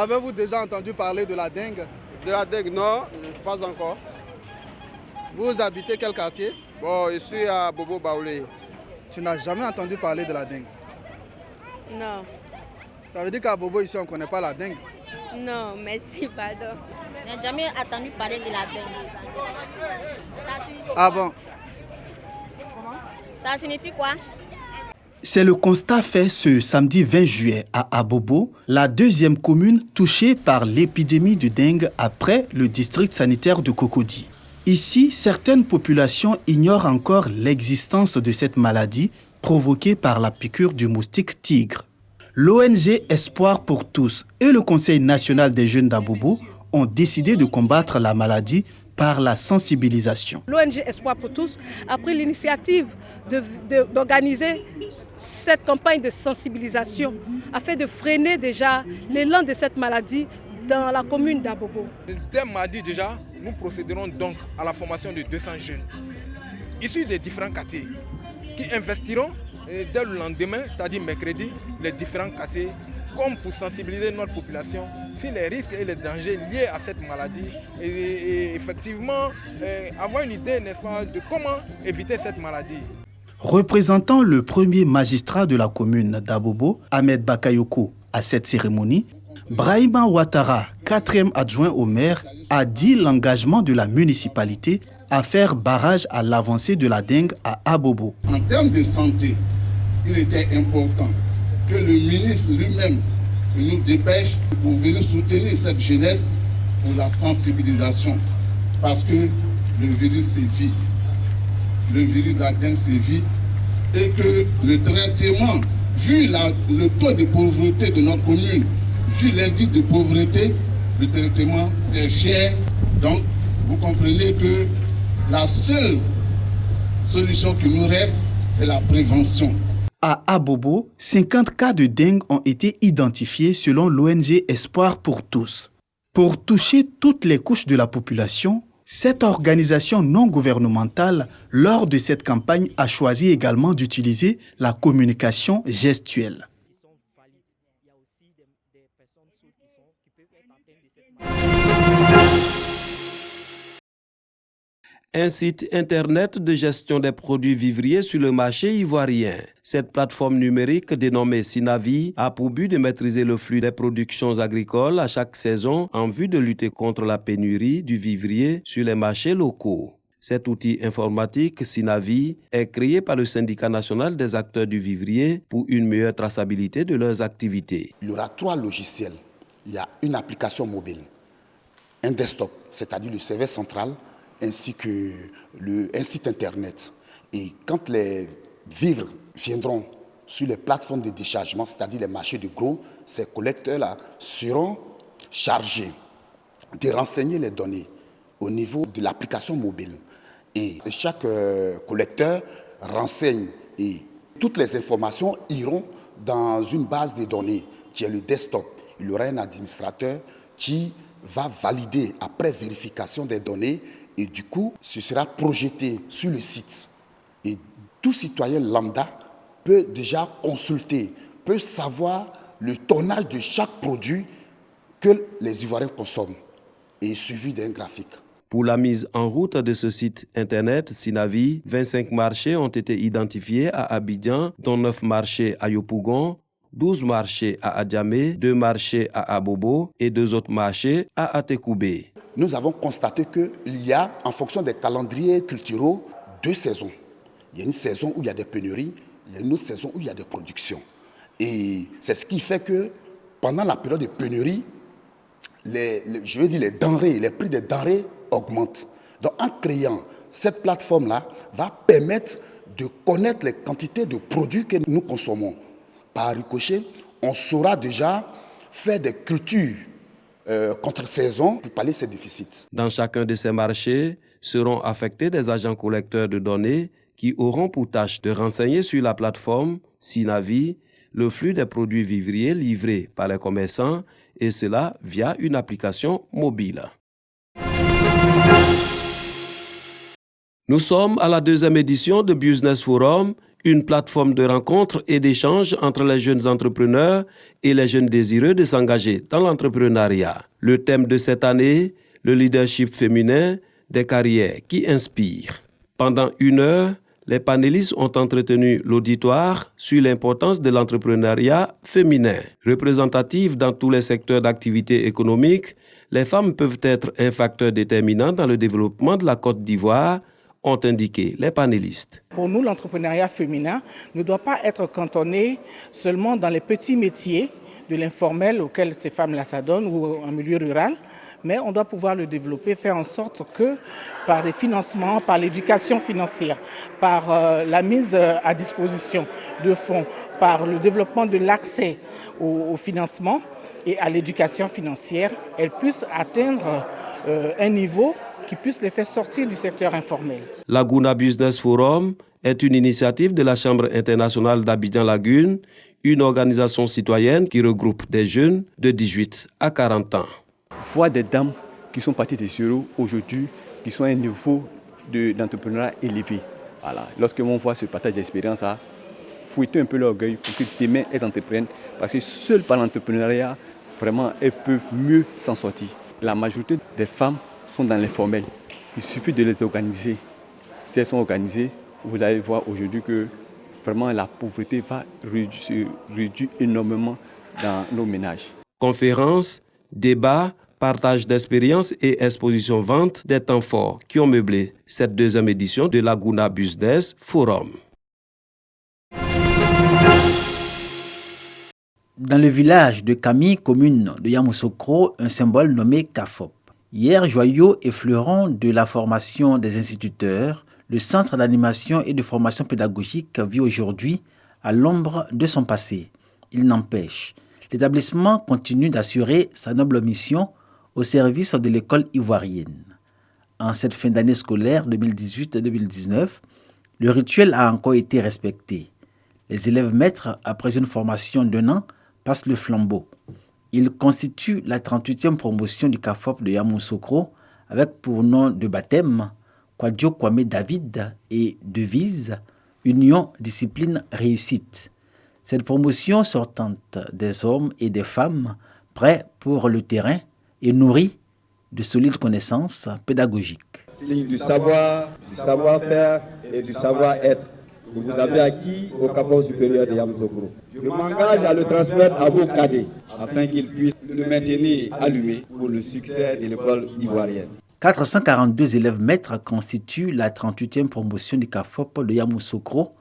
Avez-vous déjà entendu parler de la dengue? De la dengue, non, pas encore. Vous habitez quel quartier? Bon, je suis à Bobo Baoulé. Tu n'as jamais entendu parler de la dengue? Non. Ça veut dire qu'à Bobo, ici, on ne connaît pas la dengue? Non, merci, pardon. Je n'ai jamais entendu parler de la dengue. Ça signifie quoi? Ah bon? Ça signifie quoi? C'est le constat fait ce samedi 20 juillet à Abobo, la deuxième commune touchée par l'épidémie de dengue après le district sanitaire de Cocody. Ici, certaines populations ignorent encore l'existence de cette maladie provoquée par la piqûre du moustique tigre. L'ONG Espoir pour tous et le Conseil national des jeunes d'Abobo ont décidé de combattre la maladie par la sensibilisation. L'ONG Espoir pour tous a pris l'initiative d'organiser cette campagne de sensibilisation afin de freiner déjà l'élan de cette maladie dans la commune d'Abobo. Dès mardi déjà, nous procéderons donc à la formation de 200 jeunes issus des différents quartiers qui investiront dès le lendemain, c'est-à-dire mercredi, les différents quartiers comme pour sensibiliser notre population sur les risques et les dangers liés à cette maladie et effectivement avoir une idée, n'est-ce pas, de comment éviter cette maladie. Représentant le premier magistrat de la commune d'Abobo, Ahmed Bakayoko, à cette cérémonie, Brahima Ouattara, 4e adjoint au maire, a dit l'engagement de la municipalité à faire barrage à l'avancée de la dengue à Abobo. En termes de santé, il était important que le ministre lui-même nous dépêche pour venir soutenir cette jeunesse pour la sensibilisation. Parce que le virus sévit. Le virus de la dengue sévit et que le traitement, vu le taux de pauvreté de notre commune, vu l'indice de pauvreté, le traitement est cher. Donc, vous comprenez que la seule solution qui nous reste, c'est la prévention. À Abobo, 50 cas de dengue ont été identifiés selon l'ONG Espoir pour tous. Pour toucher toutes les couches de la population, cette organisation non gouvernementale, lors de cette campagne, a choisi également d'utiliser la communication gestuelle. Un site internet de gestion des produits vivriers sur le marché ivoirien. Cette plateforme numérique dénommée Sinavi a pour but de maîtriser le flux des productions agricoles à chaque saison en vue de lutter contre la pénurie du vivrier sur les marchés locaux. Cet outil informatique Sinavi est créé par le syndicat national des acteurs du vivrier pour une meilleure traçabilité de leurs activités. Il y aura 3 logiciels. Il y a une application mobile, un desktop, c'est-à-dire le serveur central, ainsi que un site internet. Et quand les vivres viendront sur les plateformes de déchargement, c'est-à-dire les marchés de gros, ces collecteurs-là seront chargés de renseigner les données au niveau de l'application mobile. Et chaque collecteur renseigne et toutes les informations iront dans une base de données qui est le desktop. Il y aura un administrateur qui va valider après vérification des données. Et du coup, ce sera projeté sur le site. Et tout citoyen lambda peut déjà consulter, peut savoir le tonnage de chaque produit que les Ivoiriens consomment et suivi d'un graphique. Pour la mise en route de ce site internet Sinavi, 25 marchés ont été identifiés à Abidjan, dont 9 marchés à Yopougon, 12 marchés à Adjamé, 2 marchés à Abobo et 2 autres marchés à Atekoubé. Nous avons constaté qu'il y a, en fonction des calendriers culturaux, 2 saisons. Il y a une saison où il y a des pénuries, il y a une autre saison où il y a des productions. Et c'est ce qui fait que pendant la période de pénurie, les prix des denrées augmentent. Donc en créant cette plateforme-là, va permettre de connaître les quantités de produits que nous consommons. Par ricochet, on saura déjà faire des cultures contre-saison pour pallier ces déficits. Dans chacun de ces marchés seront affectés des agents collecteurs de données qui auront pour tâche de renseigner sur la plateforme Sinavi le flux des produits vivriers livrés par les commerçants et cela via une application mobile. Nous sommes à la 2e édition de Business Forum, Une plateforme de rencontre et d'échange entre les jeunes entrepreneurs et les jeunes désireux de s'engager dans l'entrepreneuriat. Le thème de cette année, le leadership féminin, des carrières qui inspirent. Pendant 1 heure, les panélistes ont entretenu l'auditoire sur l'importance de l'entrepreneuriat féminin. Représentatives dans tous les secteurs d'activité économique, les femmes peuvent être un facteur déterminant dans le développement de la Côte d'Ivoire, ont indiqué les panélistes. Pour nous, l'entrepreneuriat féminin ne doit pas être cantonné seulement dans les petits métiers de l'informel auxquels ces femmes-là s'adonnent ou en milieu rural, mais on doit pouvoir le développer, faire en sorte que par des financements, par l'éducation financière, par la mise à disposition de fonds, par le développement de l'accès au financement et à l'éducation financière, elles puissent atteindre un niveau qui puisse les faire sortir du secteur informel. Laguna Business Forum est une initiative de la Chambre internationale d'Abidjan-Lagune, une organisation citoyenne qui regroupe des jeunes de 18 à 40 ans. Voir des dames qui sont parties de zéro aujourd'hui, qui sont à un niveau d'entrepreneuriat élevé. Voilà. Lorsque on voit ce partage d'expérience, fouetter un peu l'orgueil pour que demain elles entreprennent, parce que seul par l'entrepreneuriat, vraiment, elles peuvent mieux s'en sortir. La majorité des femmes sont dans l'informel. Il suffit de les organiser. Si elles sont organisées, vous allez voir aujourd'hui que vraiment la pauvreté va se réduire énormément dans nos ménages. Conférences, débats, partage d'expériences et exposition-vente des temps forts qui ont meublé cette 2e édition de Laguna Business Forum. Dans le village de Kami, commune de Yamoussoukro, un symbole nommé CAFOP. Hier, joyau et fleuron de la formation des instituteurs, le Centre d'animation et de formation pédagogique vit aujourd'hui à l'ombre de son passé. Il n'empêche, l'établissement continue d'assurer sa noble mission au service de l'école ivoirienne. En cette fin d'année scolaire 2018-2019, le rituel a encore été respecté. Les élèves maîtres, après une formation d'1 an, passent le flambeau. Il constitue la 38e promotion du CAFOP de Yamoussoukro avec pour nom de baptême Kwadjo Kwame David et devise Union, discipline, réussite. Cette promotion sortante des hommes et des femmes prêts pour le terrain et nourris de solides connaissances pédagogiques. Signe du savoir, du savoir-faire et du savoir-être que vous avez acquis au CAFOP supérieur de Yamoussoukro. Je m'engage à le transmettre à vos cadets afin qu'ils puissent le maintenir allumé pour le succès de l'école ivoirienne. 442 élèves maîtres constituent la 38e promotion du CAFOP de Yamoussoukro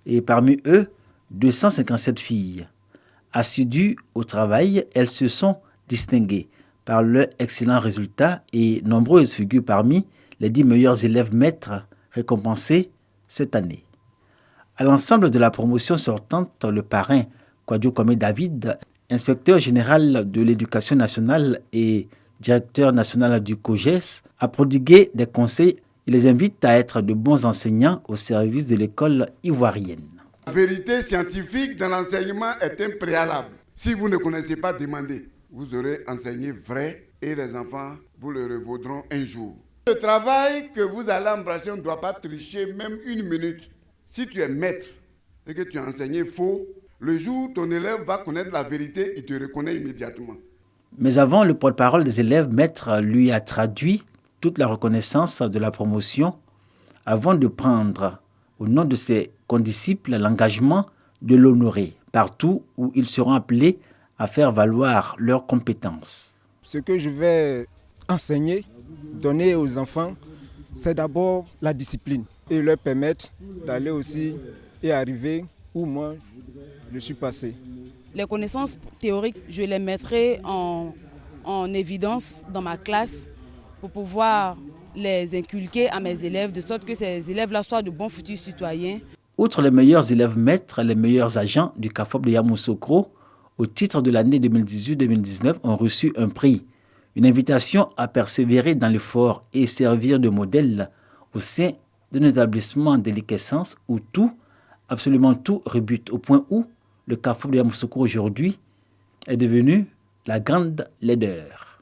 et parmi eux, 257 filles. Assidues au travail, elles se sont distinguées par leurs excellents résultats et nombreuses figurent parmi les 10 meilleurs élèves maîtres récompensés cette année. À l'ensemble de la promotion sortante, le parrain Kwadjo Kwame David, inspecteur général de l'éducation nationale et directeur national du COGES, a prodigué des conseils. Il les invite à être de bons enseignants au service de l'école ivoirienne. La vérité scientifique dans l'enseignement est un préalable. Si vous ne connaissez pas, demandez. Vous aurez enseigné vrai et les enfants, vous le revaudront un jour. Le travail que vous allez embrasser, on ne doit pas tricher même 1 minute. Si tu es maître et que tu as enseigné faux, le jour où ton élève va connaître la vérité, il te reconnaît immédiatement. Mais avant, le porte-parole des élèves maîtres lui a traduit toute la reconnaissance de la promotion avant de prendre, au nom de ses condisciples, l'engagement de l'honorer partout où ils seront appelés à faire valoir leurs compétences. Ce que je vais enseigner, donner aux enfants, c'est d'abord la discipline et leur permettre d'aller aussi et arriver où moi je suis passé. Les connaissances théoriques, je les mettrai en évidence dans ma classe pour pouvoir les inculquer à mes élèves, de sorte que ces élèves-là soient de bons futurs citoyens. Outre les meilleurs élèves maîtres, les meilleurs agents du CAFOP de Yamoussoukro, au titre de l'année 2018-2019, ont reçu un prix, une invitation à persévérer dans l'effort et servir de modèle au sein d'un établissement de déliquescence où tout, absolument tout, rebute au point où le CAFOP de Yamoussoukro aujourd'hui est devenu la grande leader.